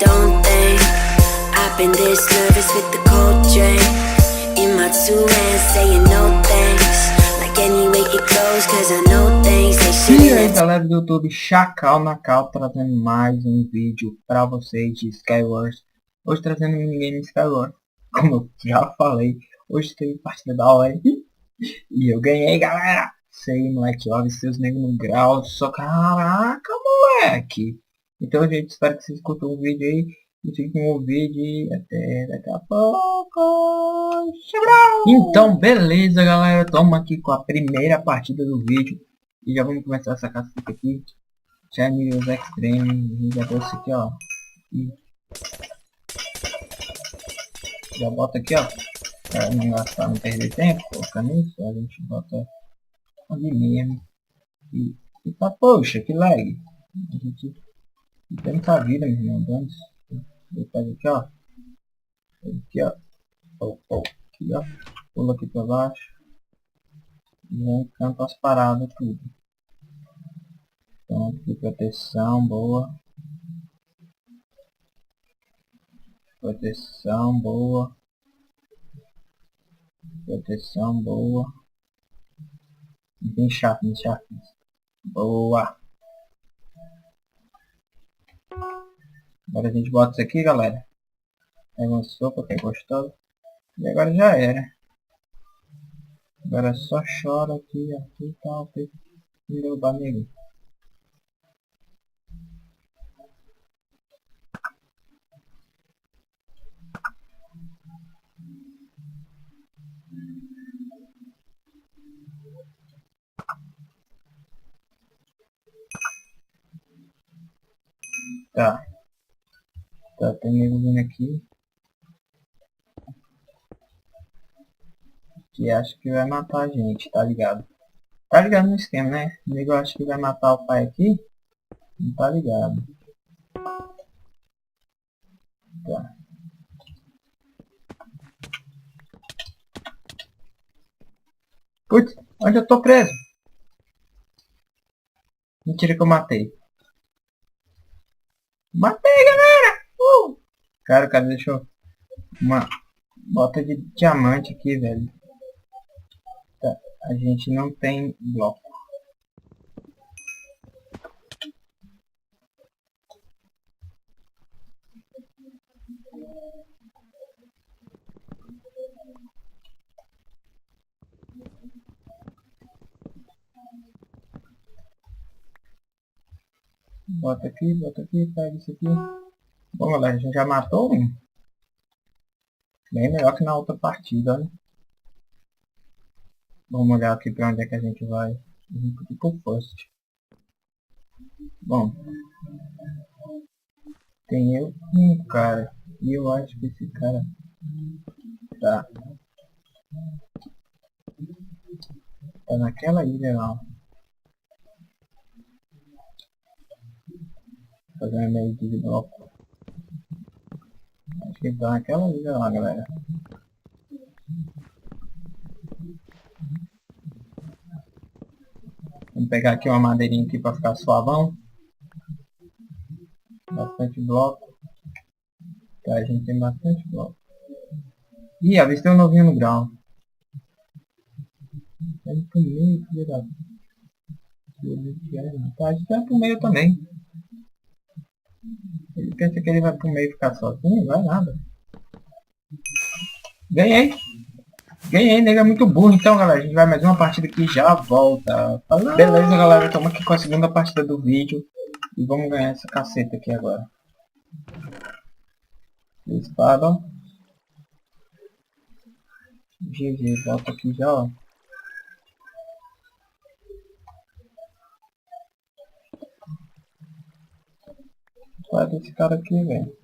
don't think I've been this nervous with the cold drink in my two hands saying no thanks. Like any way it goes, cause I know things they E aí shouldn't. galera do YouTube, Chacal na Cal trazendo mais um vídeo pra vocês de Skywars. Hoje trazendo minigame Skywars. Como eu já falei, hoje teve partida da hora e eu ganhei, galera. Sei, moleque, olha seus negros no grau, só caraca, moleque. Então, gente, espero que vocês curtam o vídeo aí e fiquem com o vídeo e até daqui a pouco. Tchau! Então, beleza, galera, estamos aqui com a primeira partida do vídeo e já vamos começar essa caceta aqui. Channels Extreme, já trouxe aqui, ó. E já bota aqui, ó. Pra não gastar, não perder tempo, colocando isso, a gente bota ali mesmo. E tá, poxa, que lag. A gente tem muita vida, meu irmão. Vamos. Eu pego aqui, ó. Aqui, ó. Aqui, ó. Pula aqui pra baixo. E vem canto as paradas, tudo. Então, aqui, proteção, boa. Proteção, boa. Proteção, boa. Bem chato, bem chato. Boa. Agora a gente bota isso aqui, galera. Pega uma sopa que é gostosa. E agora já era. Agora só chora aqui, aqui e tal. Tem que derrubar nele. Tá. Tá, tem nego vindo aqui. Que acha que vai matar a gente, tá ligado? Tá ligado no esquema, né? O nego acha que vai matar o pai aqui. Não tá ligado. Tá. Putz, onde eu tô preso? Mentira que eu matei. Matei, galera! Cara, o cara deixou uma bota de diamante aqui, velho. Tá. A gente não tem bloco. Bota aqui, pega isso aqui. Bom, galera, a gente já matou um. Bem melhor que na outra partida, né? Vamos olhar aqui pra onde é que a gente vai. Vamos aqui pro first. Bom. Tem eu e um cara. E eu acho que esse cara... Tá. Tá naquela ilha lá. Fazendo meio de bloco. Acho que ele tá naquela ilha lá, galera. Vamos pegar aqui uma madeirinha aqui pra ficar suavão. Bastante bloco. Tá, a gente tem bastante bloco. Ih, avistei um novinho no grau. Ele pro meio, filho da... Tá, a gente vai pro meio também. Ele pensa que ele vai pro meio ficar sozinho, vai nada. Ganhei! Ganhei, nego é muito burro. Então, galera, a gente vai mais uma partida aqui e já volta. Falou. Beleza, galera, estamos aqui com a segunda partida do vídeo. E vamos ganhar essa caceta aqui agora. Espada, ó. GG, volta aqui já, ó. Qual é desse cara aqui, velho?